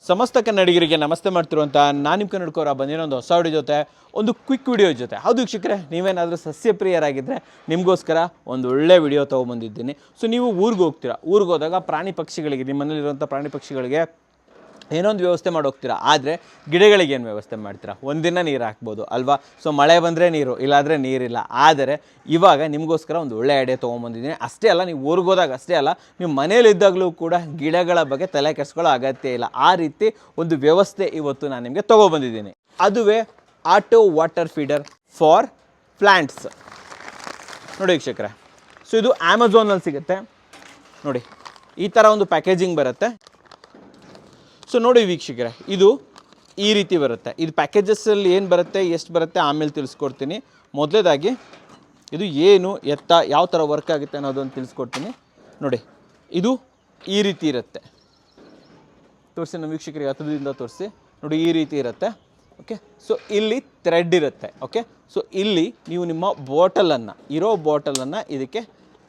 ಸಮಸ್ತ ಕನ್ನಡಿಗರಿಗೆ ನಮಸ್ತೆ ಮಾಡ್ತಿರುವಂಥ ನಾನು ನಿಮ್ಮ ಕನ್ನಡಕವರ ಬಂದಿರೋ ಒಂದು ಹೊಸ ವಿಡಿಯೋ ಜೊತೆ ಒಂದು ಕ್ವಿಕ್ ವಿಡಿಯೋ ಜೊತೆ. ಹೌದು ವೀಕ್ಷಕರೇ, ನೀವೇನಾದರೂ ಸಸ್ಯಪ್ರಿಯರಾಗಿದ್ದರೆ ನಿಮಗೋಸ್ಕರ ಒಂದು ಒಳ್ಳೆ ವಿಡಿಯೋ ತೊಗೊಂಬಂದಿದ್ದೀನಿ. ಸೊ ನೀವು ಊರಿಗೆ ಹೋಗ್ತೀರಾ, ಊರಿಗೆ ಹೋದಾಗ ಪ್ರಾಣಿ ಪಕ್ಷಿಗಳಿಗೆ, ನಿಮ್ಮ ಮನೇಲಿರುವಂಥ ಪ್ರಾಣಿ ಪಕ್ಷಿಗಳಿಗೆ ಏನೊಂದು ವ್ಯವಸ್ಥೆ ಮಾಡೋಗ್ತೀರಾ, ಆದರೆ ಗಿಡಗಳಿಗೆ ಏನು ವ್ಯವಸ್ಥೆ ಮಾಡ್ತೀರಾ? ಒಂದಿನ ನೀರು ಹಾಕ್ಬೋದು ಅಲ್ವಾ? ಸೊ ಮಳೆ ಬಂದರೆ ನೀರು, ಇಲ್ಲಾದರೆ ನೀರಿಲ್ಲ. ಆದರೆ ಇವಾಗ ನಿಮಗೋಸ್ಕರ ಒಂದು ಒಳ್ಳೆ ಐಡಿಯಾ ತೊಗೊಂಬಂದಿದ್ದೀನಿ. ಅಷ್ಟೇ ಅಲ್ಲ, ನೀವು ಊರಿಗೆ ಹೋದಾಗ ಅಷ್ಟೇ ಅಲ್ಲ, ನೀವು ಮನೇಲಿದ್ದಾಗಲೂ ಕೂಡ ಗಿಡಗಳ ಬಗ್ಗೆ ತಲೆ ಕೆಡಿಸ್ಕೊಳ್ಳೋ ಅಗತ್ಯ ಇಲ್ಲ. ಆ ರೀತಿ ಒಂದು ವ್ಯವಸ್ಥೆ ಇವತ್ತು ನಾನು ನಿಮಗೆ ತೊಗೊಬಂದಿದ್ದೀನಿ. ಅದುವೇ auto water feeder for plants. ನೋಡಿ ವೀಕ್ಷಕರೇ, ಸೊ ಇದು ಅಮೆಝಾನಲ್ಲಿ ಸಿಗುತ್ತೆ. ನೋಡಿ ಈ ಥರ ಒಂದು ಪ್ಯಾಕೇಜಿಂಗ್ ಬರುತ್ತೆ. ಸೊ ನೋಡಿ ವೀಕ್ಷಕರೇ, ಇದು ಈ ರೀತಿ ಬರುತ್ತೆ. ಇದು ಪ್ಯಾಕೇಜಸ್ಸಲ್ಲಿ ಏನು ಬರುತ್ತೆ, ಎಷ್ಟು ಬರುತ್ತೆ ಆಮೇಲೆ ತಿಳಿಸ್ಕೊಡ್ತೀನಿ. ಮೊದಲೇದಾಗಿ ಇದು ಏನು ಎತ್ತ ಯಾವ ಥರ ವರ್ಕ್ ಆಗುತ್ತೆ ಅನ್ನೋದನ್ನು ತಿಳಿಸ್ಕೊಡ್ತೀನಿ. ನೋಡಿ ಇದು ಈ ರೀತಿ ಇರುತ್ತೆ. ತೋರಿಸಿ ನಮ್ಮ ವೀಕ್ಷಕರಿಗೆ ಹತ್ತಿರದಿಂದ ತೋರಿಸಿ. ನೋಡಿ ಈ ರೀತಿ ಇರುತ್ತೆ. ಓಕೆ, ಸೊ ಇಲ್ಲಿ ಥ್ರೆಡ್ ಇರುತ್ತೆ. ಓಕೆ, ಸೊ ಇಲ್ಲಿ ನೀವು ನಿಮ್ಮ ಬಾಟಲನ್ನು ಇದಕ್ಕೆ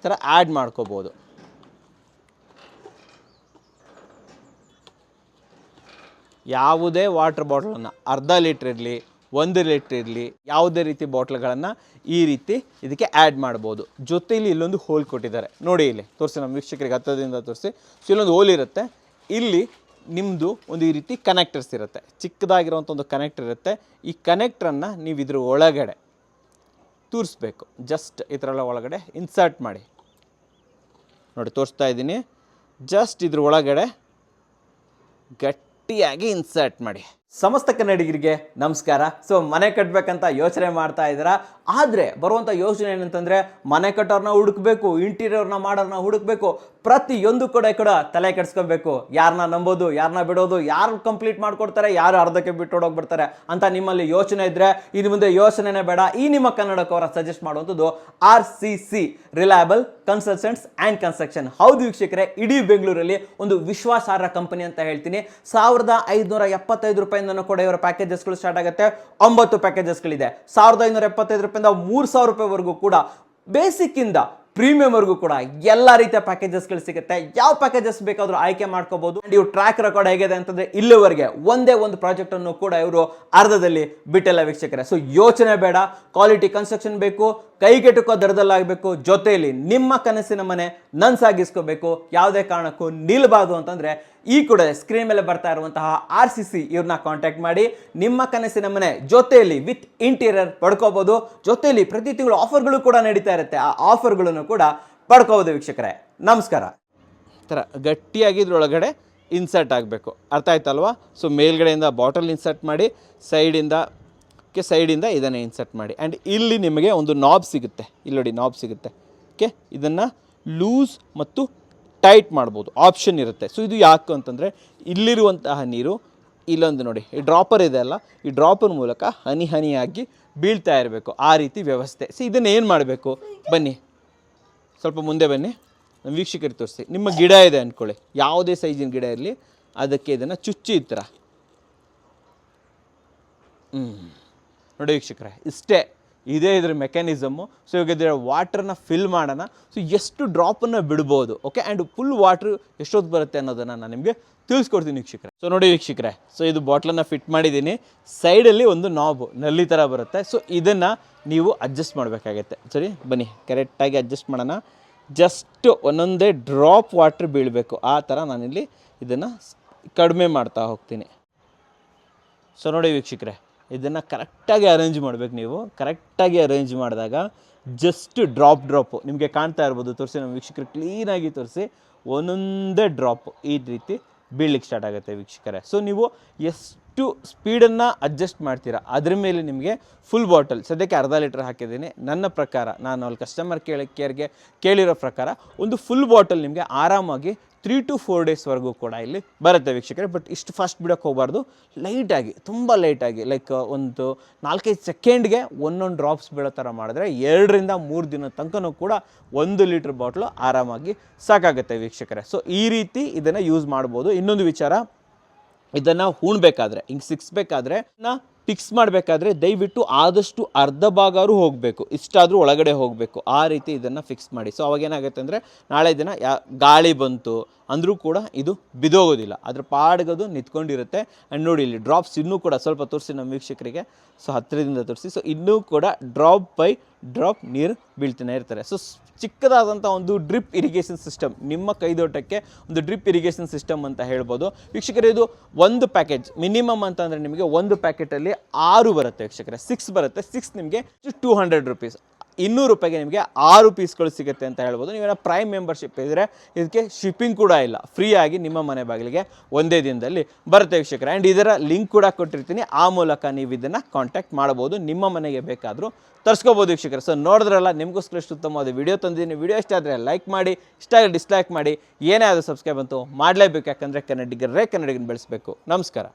ಥರ ಆ್ಯಡ್ ಮಾಡ್ಕೋಬೋದು. ಯಾವುದೇ ವಾಟರ್ ಬಾಟ್ಲನ್ನು, ಅರ್ಧ ಲೀಟ್ರ್ ಇರಲಿ, 1 ಲೀಟ್ರ್ ಇರಲಿ, ಯಾವುದೇ ರೀತಿ ಬಾಟ್ಲ್ಗಳನ್ನು ಈ ರೀತಿ ಇದಕ್ಕೆ ಆ್ಯಡ್ ಮಾಡ್ಬೋದು. ಜೊತೆಯಲ್ಲಿ ಇಲ್ಲೊಂದು ಹೋಲ್ ಕೊಟ್ಟಿದ್ದಾರೆ. ನೋಡಿ ಇಲ್ಲಿ ತೋರಿಸಿ, ನಮ್ಮ ವೀಕ್ಷಕರಿಗೆ ಹತ್ತದಿಂದ ತೋರಿಸಿ. ಸೊ ಇಲ್ಲೊಂದು ಹೋಲ್ ಇರುತ್ತೆ. ಇಲ್ಲಿ ನಿಮ್ಮದು ಒಂದು ಈ ರೀತಿ ಕನೆಕ್ಟರ್ಸ್ ಇರುತ್ತೆ, ಚಿಕ್ಕದಾಗಿರೋವಂಥ ಒಂದು ಕನೆಕ್ಟರ್ ಇರುತ್ತೆ. ಈ ಕನೆಕ್ಟ್ರನ್ನು ನೀವು ಇದ್ರ ಒಳಗಡೆ ತೂರಿಸ್ಬೇಕು. ಜಸ್ಟ್ ಈ ಥರ ಒಳಗಡೆ ಇನ್ಸರ್ಟ್ ಮಾಡಿ. ನೋಡಿ ತೋರಿಸ್ತಾ ಇದ್ದೀನಿ. ಜಸ್ಟ್ ಇದ್ರ ಒಳಗಡೆ ಗಟ್ಟಿಯಾಗಿ ಇನ್ಸರ್ಟ್ ಮಾಡಿ. ಸಮಸ್ತ ಕನ್ನಡಿಗರಿಗೆ ನಮಸ್ಕಾರ. ಸೊ ಮನೆ ಕಟ್ಟಬೇಕಂತ ಯೋಚನೆ ಮಾಡ್ತಾ ಇದ್ದೀರಾ, ಆದರೆ ಬರುವಂಥ ಯೋಚನೆ ಏನಂತಂದರೆ ಮನೆ ಕಟ್ಟೋರನ್ನ ಹುಡುಕ್ಬೇಕು, ಇಂಟೀರಿಯರ್ನ ಮಾಡೋರನ್ನ ಹುಡುಕ್ಬೇಕು, ಪ್ರತಿಯೊಂದು ಕೂಡ ತಲೆ ಕೆಡಿಸ್ಕೋಬೇಕು. ಯಾರನ್ನ ನಂಬೋದು, ಯಾರನ್ನ ಬಿಡೋದು, ಯಾರು ಕಂಪ್ಲೀಟ್ ಮಾಡ್ಕೊಡ್ತಾರೆ, ಯಾರು ಅರ್ಧಕ್ಕೆ ಬಿಟ್ಟು ಹೋಗ್ಬಿಡ್ತಾರೆ ಅಂತ ನಿಮ್ಮಲ್ಲಿ ಯೋಚನೆ ಇದ್ದರೆ ಇನ್ನು ಮುಂದೆ ಯೋಚನೆನೇ ಬೇಡ. ಈ ನಿಮ್ಮ ಕನ್ನಡಕವರ ಸಜೆಸ್ಟ್ ಮಾಡುವಂಥದ್ದು RCC reliable consultants and construction. ಹೌದು ವೀಕ್ಷಕರೇ, ಇಡೀ ಬೆಂಗಳೂರಲ್ಲಿ ಒಂದು ವಿಶ್ವಾಸಾರ್ಹ ಕಂಪನಿ ಅಂತ ಹೇಳ್ತೀನಿ. 1575 ರೂಪಾಯಿಂದನೂ ಕೂಡ ಇವರ ಪ್ಯಾಕೇಜಸ್ಗಳು ಸ್ಟಾರ್ಟ್ ಆಗುತ್ತೆ. 9 ಪ್ಯಾಕೇಜಸ್ಗಳಿದೆ. 1575 ರೂಪಾಯಿಂದ 3000 ರೂಪಾಯಿವರೆಗೂ ಕೂಡ, ಬೇಸಿಕ್ ಇಂದ ಪ್ರೀಮಿಯಂ ವರೆಗೂ ಕೂಡ ಎಲ್ಲ ರೀತಿಯ ಪ್ಯಾಕೇಜಸ್ಗಳು ಸಿಗುತ್ತೆ. ಯಾವ ಪ್ಯಾಕೇಜಸ್ ಬೇಕಾದರೂ ಆಯ್ಕೆ ಮಾಡ್ಕೋಬಹುದು. ಇವ್ರ ಟ್ರ್ಯಾಕ್ ರೆಕಾರ್ಡ್ ಹೇಗಿದೆ ಅಂತಂದ್ರೆ ಇಲ್ಲಿವರೆಗೆ ಒಂದೇ ಒಂದು ಪ್ರಾಜೆಕ್ಟ್ ಅನ್ನು ಕೂಡ ಇವರು ಅರ್ಧದಲ್ಲಿ ಬಿಟ್ಟಿಲ್ಲ ವೀಕ್ಷಕರೇ. ಸೊ ಯೋಚನೆ ಬೇಡ, ಕ್ವಾಲಿಟಿ ಕನ್ಸ್ಟ್ರಕ್ಷನ್ ಬೇಕು, ಕೈಗೆಟುಕೋ ದರದಲ್ಲಾಗಬೇಕು, ಜೊತೆಯಲ್ಲಿ ನಿಮ್ಮ ಕನಸಿನ ಮನೆ ನನ್ಸಾಗಿಸ್ಕೋಬೇಕು, ಯಾವುದೇ ಕಾರಣಕ್ಕೂ ನಿಲ್ಬಾರ್ದು ಅಂತಂದ್ರೆ ಈ ಕೂಡ ಸ್ಕ್ರೀನ್ ಮೇಲೆ ಬರ್ತಾ ಇರುವಂತಹ RCC ಇವ್ರನ್ನ ಕಾಂಟ್ಯಾಕ್ಟ್ ಮಾಡಿ ನಿಮ್ಮ ಕನಸಿನ ಮನೆ ಜೊತೆಯಲ್ಲಿ ವಿತ್ ಇಂಟೀರಿಯರ್ ಪಡ್ಕೋಬಹುದು. ಜೊತೆಯಲ್ಲಿ ಪ್ರತಿ ತಿಂಗಳು ಆಫರ್ಗಳು ಕೂಡ ನಡೀತಾ ಇರುತ್ತೆ. ಆ ಆಫರ್ಗಳನ್ನು ಕೂಡ ಪಡ್ಕೋಬಹುದು ವೀಕ್ಷಕರೇ. ನಮಸ್ಕಾರ. ಥರ ಗಟ್ಟಿಯಾಗಿ ಇದ್ರೊಳಗಡೆ ಇನ್ಸರ್ಟ್ ಆಗಬೇಕು, ಅರ್ಥ ಆಯ್ತಲ್ವಾ? ಸೊ ಮೇಲ್ಗಡೆಯಿಂದ ಬಾಟಲ್ ಇನ್ಸರ್ಟ್ ಮಾಡಿ, ಸೈಡಿಂದ ಇದನ್ನು ಇನ್ಸರ್ಟ್ ಮಾಡಿ. ಆ್ಯಂಡ್ ಇಲ್ಲಿ ನಿಮಗೆ ಒಂದು ನಾಬ್ ಸಿಗುತ್ತೆ. ಇಲ್ಲಿ ನೋಡಿ ನಾಬ್ ಸಿಗುತ್ತೆ. ಓಕೆ, ಇದನ್ನು ಲೂಸ್ ಮತ್ತು ಟೈಟ್ ಮಾಡ್ಬೋದು, ಆಪ್ಷನ್ ಇರುತ್ತೆ. ಸೊ ಇದು ಯಾಕೆ ಅಂತಂದರೆ ಇಲ್ಲಿರುವಂತಹ ನೀರು ಇಲ್ಲೊಂದು ನೋಡಿ ಈ ಡ್ರಾಪರ್ ಇದೆ ಅಲ್ಲ, ಈ ಡ್ರಾಪರ್ ಮೂಲಕ ಹನಿಯಾಗಿ ಬೀಳ್ತಾ ಇರಬೇಕು, ಆ ರೀತಿ ವ್ಯವಸ್ಥೆ. ಸೊ ಇದನ್ನು ಏನು ಮಾಡಬೇಕು, ಬನ್ನಿ ಸ್ವಲ್ಪ ಮುಂದೆ ಬನ್ನಿ, ನಮ್ಮ ವೀಕ್ಷಕರಿಗೆ ತೋರಿಸಿ. ನಿಮ್ಮ ಗಿಡ ಇದೆ ಅಂದ್ಕೊಳ್ಳಿ, ಯಾವುದೇ ಸೈಜಿನ ಗಿಡ ಇರಲಿ, ಅದಕ್ಕೆ ಇದನ್ನು ಚುಚ್ಚಿ ಈ ಥರ ನೋಡಿ ವೀಕ್ಷಕರೇ, ಇಷ್ಟೇ ಇದೇ ಇದ್ರ ಮೆಕ್ಯಾನಿಸಮು. ಸೊ ಇವಾಗ ಇದರ ವಾಟ್ರನ್ನ ಫಿಲ್ ಮಾಡೋಣ. ಸೊ ಎಷ್ಟು ಡ್ರಾಪನ್ನು ಬಿಡ್ಬೋದು, ಓಕೆ, ಆ್ಯಂಡ್ ಫುಲ್ ವಾಟ್ರ್ ಎಷ್ಟೊತ್ತು ಬರುತ್ತೆ ಅನ್ನೋದನ್ನು ನಾನು ನಿಮಗೆ ತಿಳಿಸ್ಕೊಡ್ತೀನಿ ವೀಕ್ಷಕರೇ. ಸೊ ನೋಡಿ ವೀಕ್ಷಕರೇ, ಸೊ ಇದು ಬಾಟ್ಲನ್ನು ಫಿಟ್ ಮಾಡಿದ್ದೀನಿ. ಸೈಡಲ್ಲಿ ಒಂದು ನಾಬು ನಲ್ಲಿ ಥರ ಬರುತ್ತೆ. ಸೊ ಇದನ್ನು ನೀವು ಅಡ್ಜಸ್ಟ್ ಮಾಡಬೇಕಾಗತ್ತೆ. ಸರಿ ಬನ್ನಿ, ಕರೆಕ್ಟಾಗಿ ಅಡ್ಜಸ್ಟ್ ಮಾಡೋಣ. ಜಸ್ಟ್ ಒಂದೊಂದೇ ಡ್ರಾಪ್ ವಾಟ್ರ್ ಬೀಳಬೇಕು, ಆ ಥರ ನಾನಿಲ್ಲಿ ಇದನ್ನು ಕಡಿಮೆ ಮಾಡ್ತಾ ಹೋಗ್ತೀನಿ. ಸೊ ನೋಡಿ ವೀಕ್ಷಕರೇ, ಇದನ್ನು ಕರೆಕ್ಟಾಗಿ ಅರೇಂಜ್ ಮಾಡಬೇಕು. ನೀವು ಕರೆಕ್ಟಾಗಿ ಅರೇಂಜ್ ಮಾಡಿದಾಗ ಜಸ್ಟ್ ಡ್ರಾಪು ನಿಮಗೆ ಕಾಣ್ತಾ ಇರ್ಬೋದು. ತೋರಿಸಿ ನಮ್ಮ ವೀಕ್ಷಕರು ಕ್ಲೀನಾಗಿ ತೋರಿಸಿ. ಒಂದೊಂದೇ ಡ್ರಾಪು ಈ ರೀತಿ ಬೀಳಲಿಕ್ಕೆ ಸ್ಟಾರ್ಟ್ ಆಗುತ್ತೆ ವೀಕ್ಷಕರೇ. ಸೊ ನೀವು ಎಷ್ಟು ಸ್ಪೀಡನ್ನು ಅಡ್ಜಸ್ಟ್ ಮಾಡ್ತೀರಾ ಅದ್ರ ಮೇಲೆ ನಿಮಗೆ ಫುಲ್ ಬಾಟಲ್, ಸದ್ಯಕ್ಕೆ ಅರ್ಧ ಲೀಟ್ರ್ ಹಾಕಿದ್ದೀನಿ. ನನ್ನ ಪ್ರಕಾರ, ನಾನು ಅಲ್ಲಿ ಕಸ್ಟಮರ್ ಕೇರ್ಗೆ ಕೇಳಿರೋ ಪ್ರಕಾರ ಒಂದು ಫುಲ್ ಬಾಟಲ್ ನಿಮಗೆ ಆರಾಮಾಗಿ 3 to 4 ಡೇಸ್ವರೆಗೂ ಕೂಡ ಇಲ್ಲಿ ಬರುತ್ತೆ ವೀಕ್ಷಕರೇ. ಬಟ್ ಇಷ್ಟು ಫಾಸ್ಟ್ ಬಿಡೋಕ್ಕೆ ಹೋಗಬಾರ್ದು, ಲೈಟಾಗಿ, ತುಂಬ ಲೈಟಾಗಿ, ಲೈಕ್ ಒಂದು 4-5 ಸೆಕೆಂಡ್ಗೆ ಒಂದೊಂದು ಡ್ರಾಪ್ಸ್ ಬೀಳೋ ಥರ ಮಾಡಿದ್ರೆ 2 ರಿಂದ 3 ದಿನ ತನಕನೂ ಕೂಡ 1 ಲೀಟ್ರ್ ಬಾಟ್ಲು ಆರಾಮಾಗಿ ಸಾಕಾಗುತ್ತೆ ವೀಕ್ಷಕರೇ. ಸೊ ಈ ರೀತಿ ಇದನ್ನು ಯೂಸ್ ಮಾಡ್ಬೋದು. ಇನ್ನೊಂದು ವಿಚಾರ, ಇದನ್ನು ಹೂಣಬೇಕಾದ್ರೆ, ಹಿಂಗೆ ಸಿಕ್ಸ್ಬೇಕಾದ್ರೆ, ಫಿಕ್ಸ್ ಮಾಡಬೇಕಾದ್ರೆ ದಯವಿಟ್ಟು ಆದಷ್ಟು ಅರ್ಧ ಭಾಗಾರು ಹೋಗಬೇಕು, ಇಷ್ಟಾದರೂ ಒಳಗಡೆ ಹೋಗಬೇಕು, ಆ ರೀತಿ ಇದನ್ನು ಫಿಕ್ಸ್ ಮಾಡಿ. ಸೊ ಅವಾಗೇನಾಗುತ್ತೆ ಅಂದರೆ ನಾಳೆ ದಿನ ಗಾಳಿ ಬಂತು ಅಂದರೂ ಕೂಡ ಇದು ಬಿದೋಗೋದಿಲ್ಲ, ಅದ್ರ ಪಾಡ್ಗದು ನಿಂತ್ಕೊಂಡಿರುತ್ತೆ. ಆ್ಯಂಡ್ ನೋಡಿ ಇಲ್ಲಿ ಡ್ರಾಪ್ಸ್ ಇನ್ನೂ ಕೂಡ ಸ್ವಲ್ಪ ತೋರಿಸಿ ನಮ್ಮ ವೀಕ್ಷಕರಿಗೆ, ಸೊ ಹತ್ತಿರದಿಂದ ತೋರಿಸಿ. ಸೊ ಇನ್ನೂ ಕೂಡ ಡ್ರಾಪ್ ಬೈ ಡ್ರಾಪ್ ನೀರು ಬೀಳ್ತಾನೆ ಇರ್ತಾರೆ. ಸೊ ಚಿಕ್ಕದಾದಂಥ ಒಂದು ಡ್ರಿಪ್ ಇರಿಗೇಷನ್ ಸಿಸ್ಟಮ್, ನಿಮ್ಮ ಕೈದೋಟಕ್ಕೆ ಒಂದು ಡ್ರಿಪ್ ಇರಿಗೇಷನ್ ಸಿಸ್ಟಮ್ ಅಂತ ಹೇಳ್ಬೋದು ವೀಕ್ಷಕರೇ. ಇದು ಒಂದು ಪ್ಯಾಕೇಜ್ ಮಿನಿಮಮ್ ಅಂತಂದರೆ ನಿಮಗೆ ಒಂದು ಪ್ಯಾಕೆಟಲ್ಲಿ 6 ಬರುತ್ತೆ ವೀಕ್ಷಕರೇ, 6 ಬರುತ್ತೆ. 6 ನಿಮಗೆ 200 ರುಪೀಸ್, 200 ರೂಪಾಯಿಗೆ ನಿಮಗೆ 6 ಪೀಸ್ಗಳು ಸಿಗುತ್ತೆ ಅಂತ ಹೇಳ್ಬೋದು. ನೀವೇನೋ ಪ್ರೈಮ್ ಮೆಂಬರ್ಶಿಪ್ ಇದ್ದರೆ ಇದಕ್ಕೆ ಶಿಪ್ಪಿಂಗ್ ಕೂಡ ಇಲ್ಲ, ಫ್ರೀಯಾಗಿ ನಿಮ್ಮ ಮನೆ ಬಾಗಿಲಿಗೆ ಒಂದೇ ದಿನದಲ್ಲಿ ಬರುತ್ತೆ ವೀಕ್ಷಕರೇ. ಆ್ಯಂಡ್ ಇದರ ಲಿಂಕ್ ಕೂಡ ಕೊಟ್ಟಿರ್ತೀನಿ, ಆ ಮೂಲಕ ನೀವು ಇದನ್ನು ಕಾಂಟ್ಯಾಕ್ಟ್ ಮಾಡ್ಬೋದು, ನಿಮ್ಮ ಮನೆಗೆ ಬೇಕಾದರೂ ತರಿಸ್ಕೋಬೋದು ವೀಕ್ಷಕರೇ. ಸೊ ನೋಡಿದ್ರಲ್ಲ, ನಿಮಗೋಸ್ಕರ ಎಷ್ಟು ಉತ್ತಮವಾದ ವಿಡಿಯೋ ತಂದಿದ್ದೀನಿ. ವಿಡಿಯೋ ಇಷ್ಟ ಆದರೆ ಲೈಕ್ ಮಾಡಿ, ಇಷ್ಟ ಆದರೆ ಡಿಸ್ಲೈಕ್ ಮಾಡಿ, ಏನೇ ಆದರೂ ಸಬ್ಸ್ಕ್ರೈಬ್ ಅಂತೂ ಮಾಡಲೇಬೇಕು, ಯಾಕಂದರೆ ಕನ್ನಡಿಗರೇ ಕನ್ನಡಿಗನ ಬೆಳೆಸಬೇಕು. ನಮಸ್ಕಾರ.